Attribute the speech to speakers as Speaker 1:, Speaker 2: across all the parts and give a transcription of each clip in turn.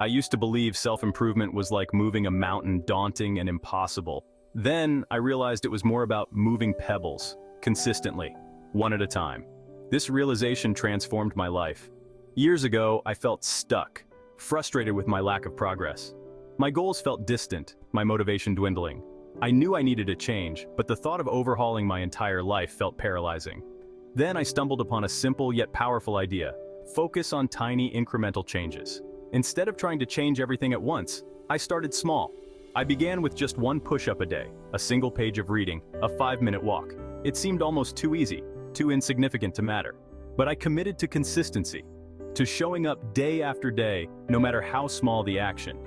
Speaker 1: I used to believe self-improvement was like moving a mountain, daunting and impossible. Then I realized it was more about moving pebbles, consistently, one at a time. This realization transformed my life. Years ago, I felt stuck, frustrated with my lack of progress. My goals felt distant, my motivation dwindling. I knew I needed a change, but the thought of overhauling my entire life felt paralyzing. Then I stumbled upon a simple yet powerful idea: focus on tiny incremental changes. Instead of trying to change everything at once, I started small. I began with just one push-up a day, a single page of reading, a 5-minute walk. It seemed almost too easy, too insignificant to matter. But I committed to consistency, to showing up day after day, no matter how small the action.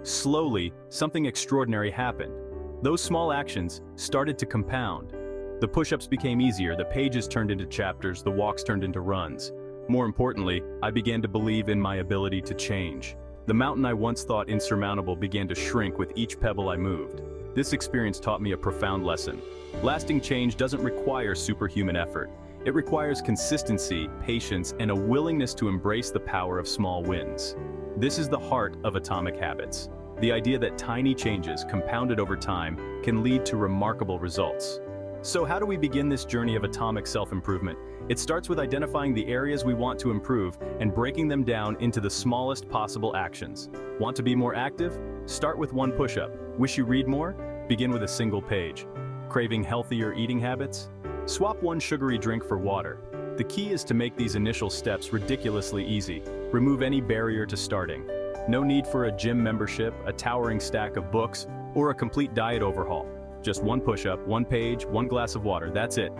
Speaker 1: Slowly, something extraordinary happened. Those small actions started to compound. The push-ups became easier, the pages turned into chapters, the walks turned into runs. More importantly, I began to believe in my ability to change. The mountain I once thought insurmountable began to shrink with each pebble I moved. This experience taught me a profound lesson. Lasting change doesn't require superhuman effort. It requires consistency, patience, and a willingness to embrace the power of small wins. This is the heart of atomic habits. The idea that tiny changes, compounded over time, can lead to remarkable results. So how do we begin this journey of atomic self-improvement? It starts with identifying the areas we want to improve and breaking them down into the smallest possible actions. Want to be more active? Start with one push-up. Wish you read more? Begin with a single page. Craving healthier eating habits? Swap one sugary drink for water. The key is to make these initial steps ridiculously easy. Remove any barrier to starting. No need for a gym membership, a towering stack of books, or a complete diet overhaul. Just one push-up, one page, one glass of water, that's it.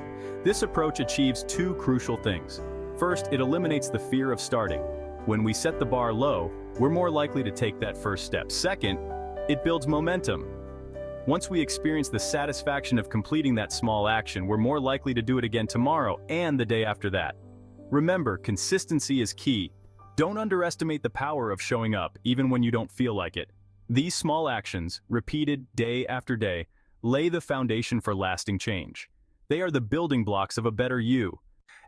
Speaker 1: This approach achieves two crucial things. First, it eliminates the fear of starting. When we set the bar low, we're more likely to take that first step. Second, it builds momentum. Once we experience the satisfaction of completing that small action, we're more likely to do it again tomorrow and the day after that. Remember, consistency is key. Don't underestimate the power of showing up, even when you don't feel like it. These small actions, repeated day after day, lay the foundation for lasting change. They are the building blocks of a better you.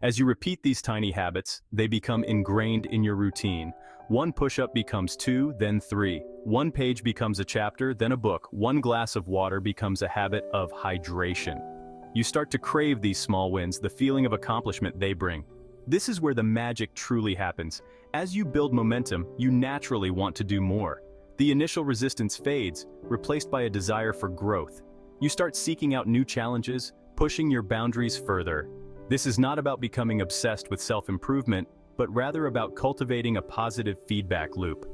Speaker 1: As you repeat these tiny habits, they become ingrained in your routine. One push-up becomes 2, then 3. One page becomes a chapter, then a book. One glass of water becomes a habit of hydration. You start to crave these small wins, the feeling of accomplishment they bring. This is where the magic truly happens. As you build momentum, you naturally want to do more. The initial resistance fades, replaced by a desire for growth. You start seeking out new challenges, pushing your boundaries further. This is not about becoming obsessed with self-improvement, but rather about cultivating a positive feedback loop.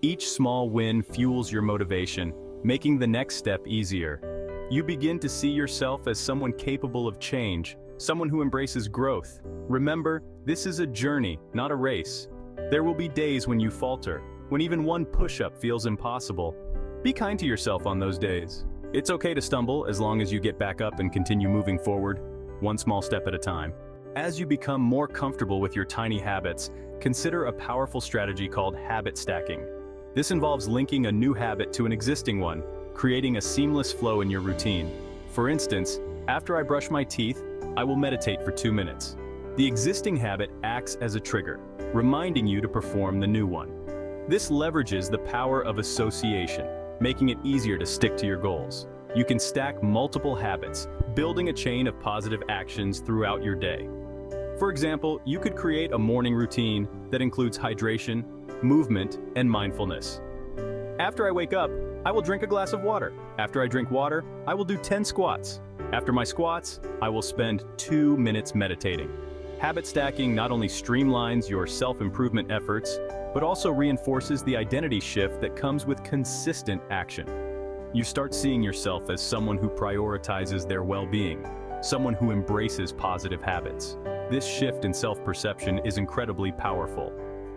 Speaker 1: Each small win fuels your motivation, making the next step easier. You begin to see yourself as someone capable of change, someone who embraces growth. Remember, this is a journey, not a race. There will be days when you falter, when even one push-up feels impossible. Be kind to yourself on those days. It's okay to stumble as long as you get back up and continue moving forward, one small step at a time. As you become more comfortable with your tiny habits, consider a powerful strategy called habit stacking. This involves linking a new habit to an existing one, creating a seamless flow in your routine. For instance, after I brush my teeth, I will meditate for 2 minutes. The existing habit acts as a trigger, reminding you to perform the new one. This leverages the power of association, making it easier to stick to your goals. You can stack multiple habits, building a chain of positive actions throughout your day. For example, you could create a morning routine that includes hydration, movement, and mindfulness. After I wake up, I will drink a glass of water. After I drink water, I will do 10 squats. After my squats, I will spend 2 minutes meditating. Habit stacking not only streamlines your self-improvement efforts, but also reinforces the identity shift that comes with consistent action. You start seeing yourself as someone who prioritizes their well-being, someone who embraces positive habits. This shift in self-perception is incredibly powerful.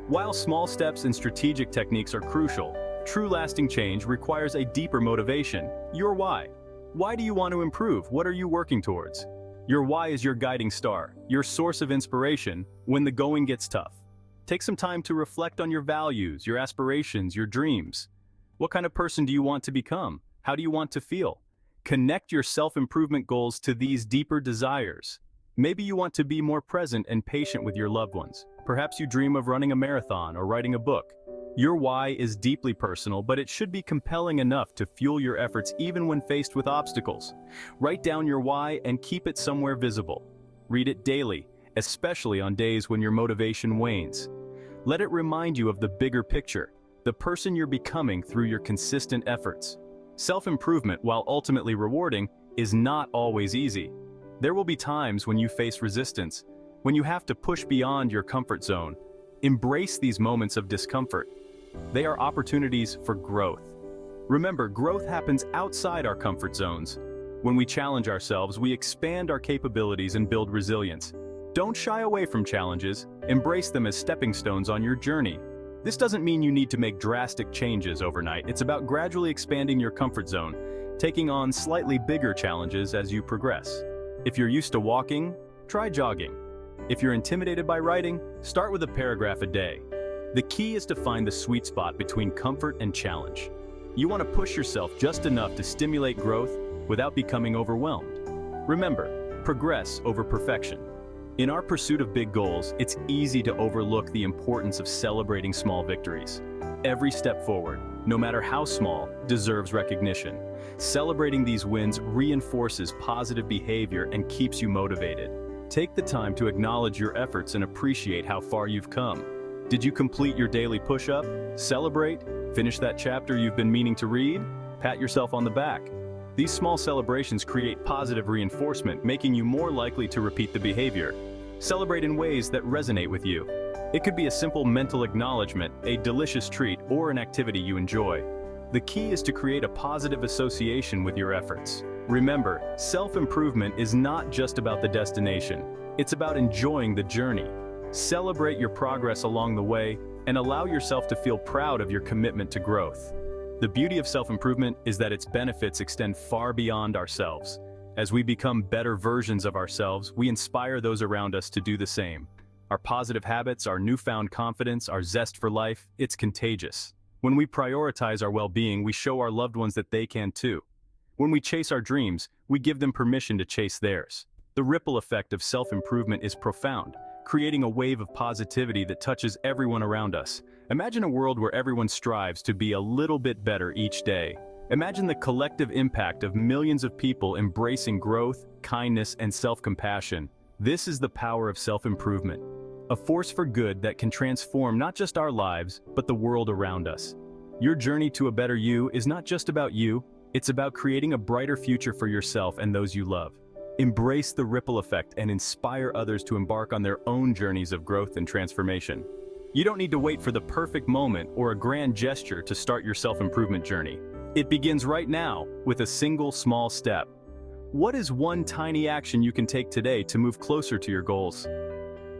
Speaker 1: While small steps and strategic techniques are crucial, true lasting change requires a deeper motivation. Your why. Why do you want to improve? What are you working towards? Your why is your guiding star, your source of inspiration when the going gets tough. Take some time to reflect on your values, your aspirations, your dreams. What kind of person do you want to become? How do you want to feel? Connect your self-improvement goals to these deeper desires. Maybe you want to be more present and patient with your loved ones. Perhaps you dream of running a marathon or writing a book. Your why is deeply personal, but it should be compelling enough to fuel your efforts even when faced with obstacles. Write down your why and keep it somewhere visible. Read it daily, especially on days when your motivation wanes. Let it remind you of the bigger picture, the person you're becoming through your consistent efforts. Self-improvement, while ultimately rewarding, is not always easy. There will be times when you face resistance, when you have to push beyond your comfort zone. Embrace these moments of discomfort. They are opportunities for growth. Remember, growth happens outside our comfort zones. When we challenge ourselves, we expand our capabilities and build resilience. Don't shy away from challenges. Embrace them as stepping stones on your journey. This doesn't mean you need to make drastic changes overnight. It's about gradually expanding your comfort zone, taking on slightly bigger challenges as you progress. If you're used to walking, try jogging. If you're intimidated by writing, start with a paragraph a day. The key is to find the sweet spot between comfort and challenge. You want to push yourself just enough to stimulate growth without becoming overwhelmed. Remember, progress over perfection. In our pursuit of big goals, it's easy to overlook the importance of celebrating small victories. Every step forward, no matter how small, deserves recognition. Celebrating these wins reinforces positive behavior and keeps you motivated. Take the time to acknowledge your efforts and appreciate how far you've come. Did you complete your daily push-up? Celebrate? Finish that chapter you've been meaning to read? Pat yourself on the back. These small celebrations create positive reinforcement, making you more likely to repeat the behavior. Celebrate in ways that resonate with you. It could be a simple mental acknowledgement, a delicious treat, or an activity you enjoy. The key is to create a positive association with your efforts. Remember, self-improvement is not just about the destination. It's about enjoying the journey. Celebrate your progress along the way and allow yourself to feel proud of your commitment to growth. The beauty of self-improvement is that its benefits extend far beyond ourselves. As we become better versions of ourselves, we inspire those around us to do the same. Our positive habits, our newfound confidence, our zest for life, it's contagious. When we prioritize our well-being, we show our loved ones that they can too. When we chase our dreams, we give them permission to chase theirs. The ripple effect of self-improvement is profound, creating a wave of positivity that touches everyone around us. Imagine a world where everyone strives to be a little bit better each day. Imagine the collective impact of millions of people embracing growth, kindness, and self-compassion. This is the power of self-improvement, a force for good that can transform not just our lives, but the world around us. Your journey to a better you is not just about you, it's about creating a brighter future for yourself and those you love. Embrace the ripple effect and inspire others to embark on their own journeys of growth and transformation. You don't need to wait for the perfect moment or a grand gesture to start your self-improvement journey. It begins right now with a single small step. What is one tiny action you can take today to move closer to your goals?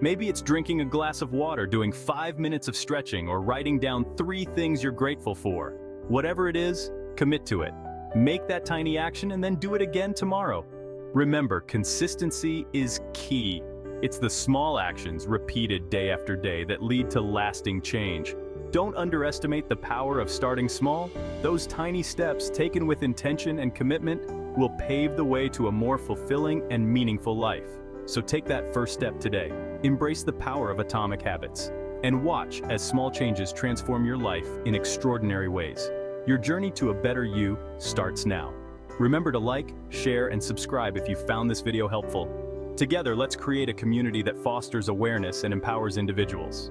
Speaker 1: Maybe it's drinking a glass of water, doing 5 minutes of stretching, or writing down 3 things you're grateful for. Whatever it is, commit to it. Make that tiny action and then do it again tomorrow. Remember, consistency is key. It's the small actions repeated day after day that lead to lasting change. Don't underestimate the power of starting small. Those tiny steps taken with intention and commitment will pave the way to a more fulfilling and meaningful life. So take that first step today. Embrace the power of atomic habits and watch as small changes transform your life in extraordinary ways. Your journey to a better you starts now. Remember to like, share, and subscribe if you found this video helpful. Together, let's create a community that fosters awareness and empowers individuals.